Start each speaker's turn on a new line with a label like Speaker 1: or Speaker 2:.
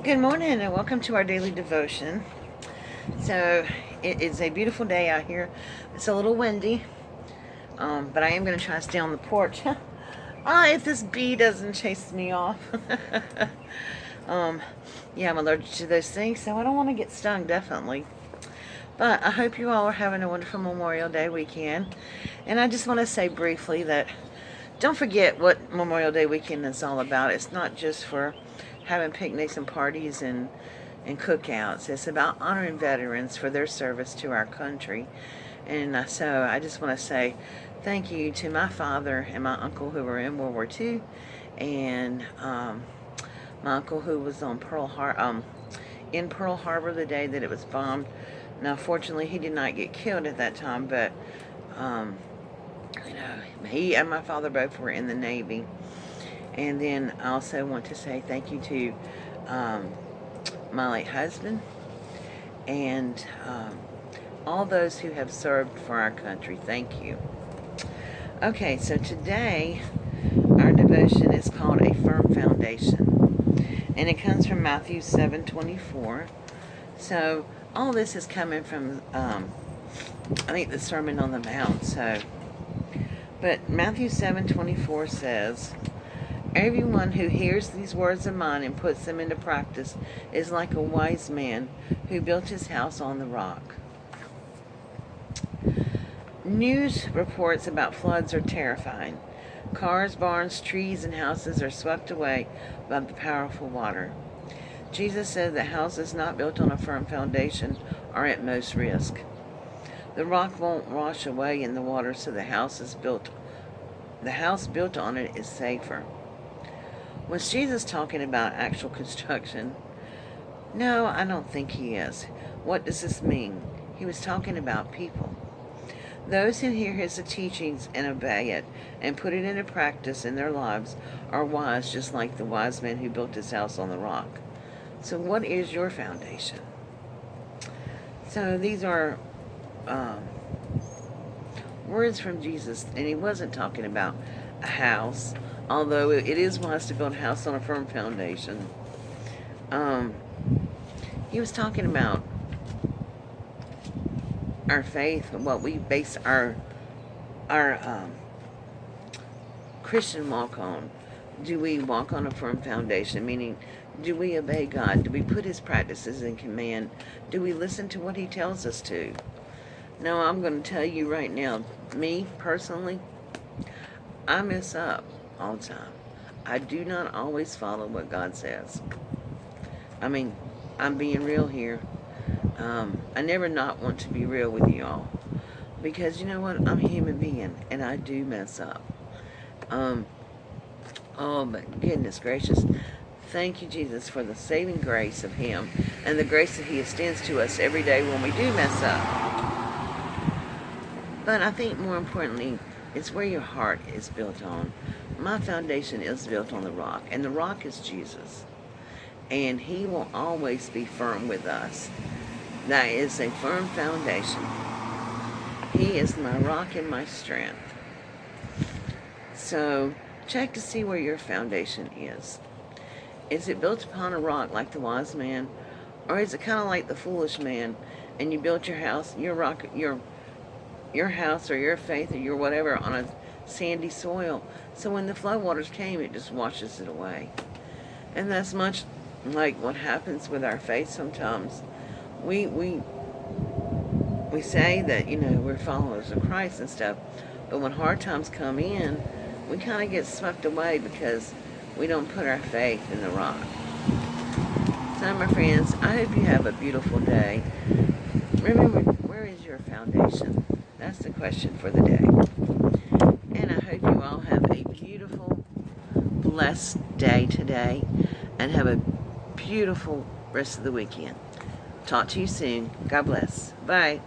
Speaker 1: Good morning and welcome to our daily devotion. So it is a beautiful day out here. It's a little windy, but I am going to try to stay on the porch. If this bee doesn't chase me off. um, yeah, I'm allergic to those things, so I don't want to get stung, definitely. But I hope you all are having a wonderful Memorial Day weekend. And I just want to say briefly that don't forget what Memorial Day weekend is all about. It's not just for having picnics and parties and cookouts. It's about honoring veterans for their service to our country. And so I just want to say thank you to my father and my uncle who were in World War II, and my uncle who was on in Pearl Harbor the day that it was bombed. Now, fortunately, he did not get killed at that time, but he and my father both were in the Navy. And then I also want to say thank you to my late husband and all those who have served for our country. Thank you. Okay, so today our devotion is called A Firm Foundation, and it comes from Matthew 7:24. So all this is coming from I think the Sermon on the Mount. But Matthew 7:24 says, "Everyone who hears these words of mine and puts them into practice is like a wise man who built his house on the rock." News reports about floods are terrifying. Cars, barns, trees, and houses are swept away by the powerful water. Jesus said that houses not built on a firm foundation are at most risk. The rock won't wash away in the water, so the house built on it is safer. Was Jesus talking about actual construction? No, I don't think he is. What does this mean? He was talking about people. Those who hear his teachings and obey it and put it into practice in their lives are wise, just like the wise man who built his house on the rock. So what is your foundation? So these are words from Jesus, and he wasn't talking about a house, although it is wise to build a house on a firm foundation. He was talking about our faith, what we base our Christian walk on. Do we walk on a firm foundation? Meaning, do we obey God? Do we put his practices in command? Do we listen to what he tells us to? Now, I'm going to tell you right now, me personally, I mess up all the time. I do not always follow what God says. I mean, I'm being real here. I never not want to be real with you all, because you know what? I'm a human being and I do mess up. Oh, but goodness gracious. Thank you, Jesus, for the saving grace of him and the grace that he extends to us every day when we do mess up. But I think more importantly, it's where your heart is built on. My foundation is built on the rock, and the rock is Jesus. And he will always be firm with us. That is a firm foundation. He is my rock and my strength. So check to see where your foundation is. Is it built upon a rock like the wise man? Or is it kind of like the foolish man, and you built your house, your rock, your house or your faith or your whatever on a sandy soil? So when the floodwaters came, it just washes it away. And that's much like what happens with our faith sometimes. We say that, we're followers of Christ and stuff, but when hard times come in, we kind of get swept away because we don't put our faith in the rock. So, my friends, I hope you have a beautiful day. Remember, where is your foundation? That's the question for the day. And I hope you all have a beautiful, blessed day today, and have a beautiful rest of the weekend. Talk to you soon. God bless. Bye.